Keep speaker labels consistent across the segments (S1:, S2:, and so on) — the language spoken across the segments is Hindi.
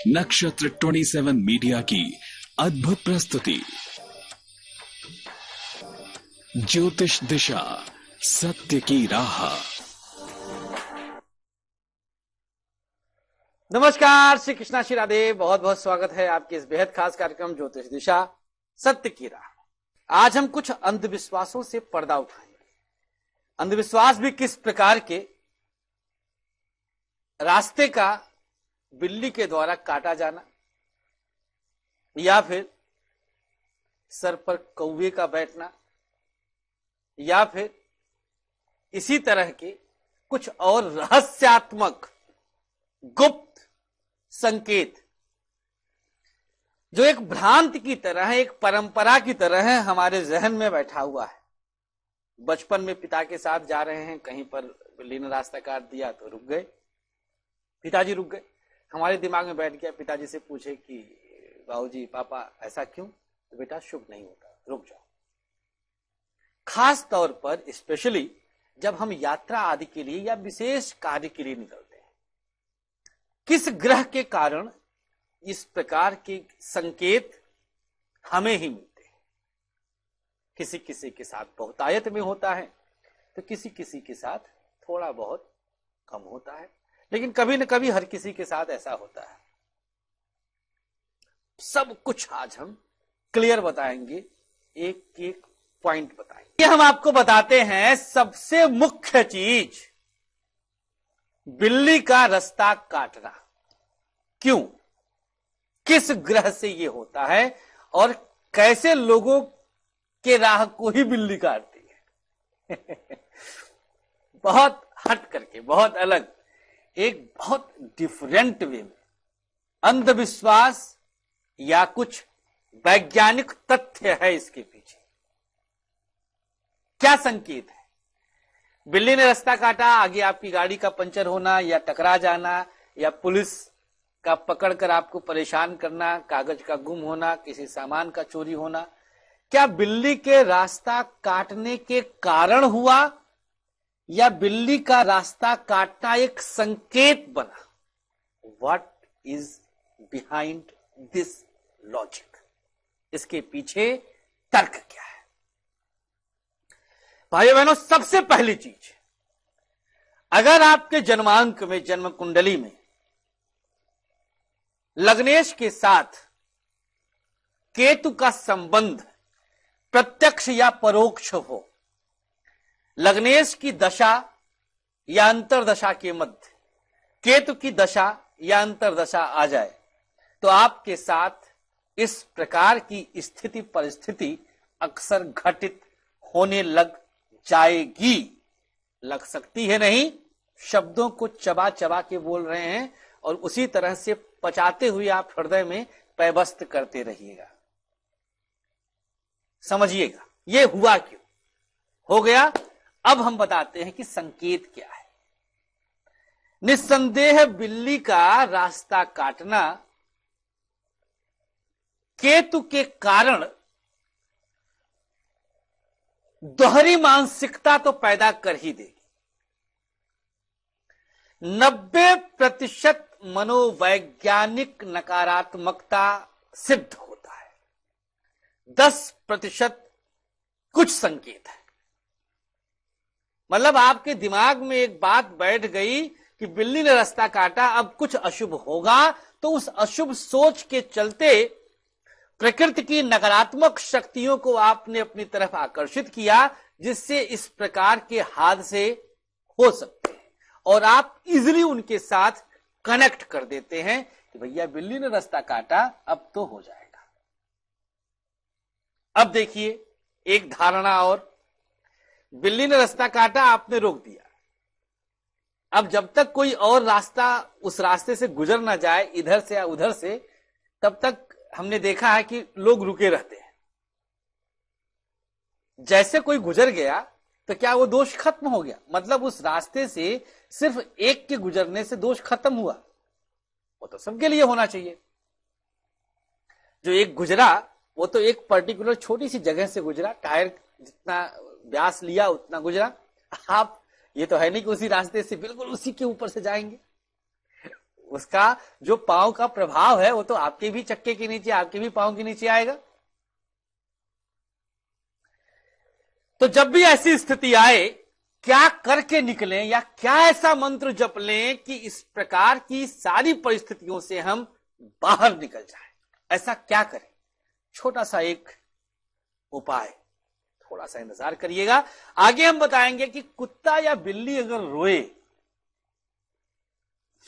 S1: नक्षत्र 27 मीडिया की अद्भुत प्रस्तुति ज्योतिष दिशा सत्य की राह।
S2: नमस्कार, श्री कृष्णा, श्री राधे। बहुत बहुत स्वागत है आपके इस बेहद खास कार्यक्रम ज्योतिष दिशा सत्य की राह। आज हम कुछ अंधविश्वासों से पर्दा उठाएंगे। अंधविश्वास भी किस प्रकार के, रास्ते का बिल्ली के द्वारा काटा जाना, या फिर सर पर कौवे का बैठना, या फिर इसी तरह के कुछ और रहस्यात्मक गुप्त संकेत जो एक भ्रांति की तरह, एक परंपरा की तरह हमारे जहन में बैठा हुआ है। बचपन में पिता के साथ जा रहे हैं, कहीं पर बिल्ली ने रास्ता काट दिया तो रुक गए, पिताजी रुक गए। हमारे दिमाग में बैठ गया, पिताजी से पूछे कि बाबूजी, पापा ऐसा क्यों? तो बेटा शुभ नहीं होता, रुक जाओ। खास तौर पर स्पेशली जब हम यात्रा आदि के लिए या विशेष कार्य के लिए निकलते हैं, किस ग्रह के कारण इस प्रकार के संकेत हमें ही मिलते हैं। किसी किसी के साथ बहुतायत में होता है, तो किसी किसी के साथ थोड़ा बहुत कम होता है, लेकिन कभी न कभी हर किसी के साथ ऐसा होता है। सब कुछ आज हम क्लियर बताएंगे, एक एक पॉइंट बताएंगे। ये हम आपको बताते हैं सबसे मुख्य चीज, बिल्ली का रास्ता काटना। क्यों, किस ग्रह से ये होता है और कैसे लोगों के राह को ही बिल्ली काटती है। बहुत हट करके, बहुत अलग, एक बहुत डिफरेंट वे में अंधविश्वास या कुछ वैज्ञानिक तथ्य है इसके पीछे। क्या संकेत है? बिल्ली ने रास्ता काटा, आगे आपकी गाड़ी का पंचर होना या टकरा जाना, या पुलिस का पकड़कर आपको परेशान करना, कागज का गुम होना, किसी सामान का चोरी होना, क्या बिल्ली के रास्ता काटने के कारण हुआ या बिल्ली का रास्ता काटना एक संकेत बना? What is behind this logic? इसके पीछे तर्क क्या है? भाइयों बहनों, सबसे पहली चीज, अगर आपके जन्मांक में, जन्म कुंडली में लग्नेश के साथ केतु का संबंध प्रत्यक्ष या परोक्ष हो, लग्नेश की दशा या अंतरदशा के मध्य केतु की दशा या अंतरदशा आ जाए, तो आपके साथ इस प्रकार की स्थिति परिस्थिति अक्सर घटित होने लग जाएगी। लग सकती है नहीं, शब्दों को चबा चबा के बोल रहे हैं और उसी तरह से पचाते हुए आप हृदय में पैबस्त करते रहिएगा। समझिएगा ये हुआ क्यों, हो गया। अब हम बताते हैं कि संकेत क्या है। निस्संदेह बिल्ली का रास्ता काटना केतु के कारण दोहरी मानसिकता तो पैदा कर ही देगी। 90% मनोवैज्ञानिक नकारात्मकता सिद्ध होता है, 10% कुछ संकेत है। मतलब आपके दिमाग में एक बात बैठ गई कि बिल्ली ने रास्ता काटा, अब कुछ अशुभ होगा, तो उस अशुभ सोच के चलते प्रकृति की नकारात्मक शक्तियों को आपने अपनी तरफ आकर्षित किया, जिससे इस प्रकार के हादसे हो सकते हैं और आप इजीली उनके साथ कनेक्ट कर देते हैं कि भैया बिल्ली ने रास्ता काटा, अब तो हो जाएगा। अब देखिए एक धारणा और, बिल्ली ने रास्ता काटा, आपने रोक दिया। अब जब तक कोई और रास्ता उस रास्ते से गुजर ना जाए, इधर से या उधर से, तब तक हमने देखा है कि लोग रुके रहते हैं। जैसे कोई गुजर गया तो क्या वो दोष खत्म हो गया? मतलब उस रास्ते से सिर्फ एक के गुजरने से दोष खत्म हुआ? वो तो सबके लिए होना चाहिए। जो एक गुजरा वो तो एक पर्टिकुलर छोटी सी जगह से गुजरा, टायर जितना व्यास लिया उतना गुजरा। आप ये तो है नहीं कि उसी रास्ते से बिल्कुल उसी के ऊपर से जाएंगे। उसका जो पांव का प्रभाव है वो तो आपके भी चक्के के नीचे, आपके भी पांव के नीचे आएगा। तो जब भी ऐसी स्थिति आए, क्या करके निकलें या क्या ऐसा मंत्र जप लें कि इस प्रकार की सारी परिस्थितियों से हम बाहर निकल जाएं? ऐसा क्या करें? छोटा सा एक उपाय, थोड़ा सा इंतजार करिएगा, आगे हम बताएंगे कि कुत्ता या बिल्ली अगर रोए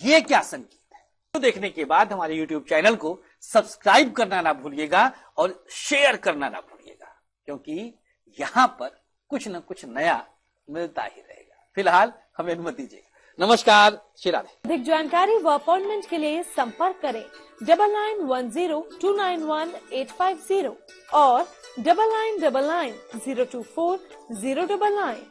S2: ये क्या संकेत है। तो देखने के बाद हमारे YouTube चैनल को सब्सक्राइब करना ना भूलिएगा और शेयर करना ना भूलिएगा, क्योंकि यहां पर कुछ न कुछ नया मिलता ही रहेगा। फिलहाल हमें अनुमति दीजिए। नमस्कार, श्री राधे।
S3: अधिक जानकारी व अपॉइंटमेंट के लिए संपर्क करें 9910291850 और 9999024099।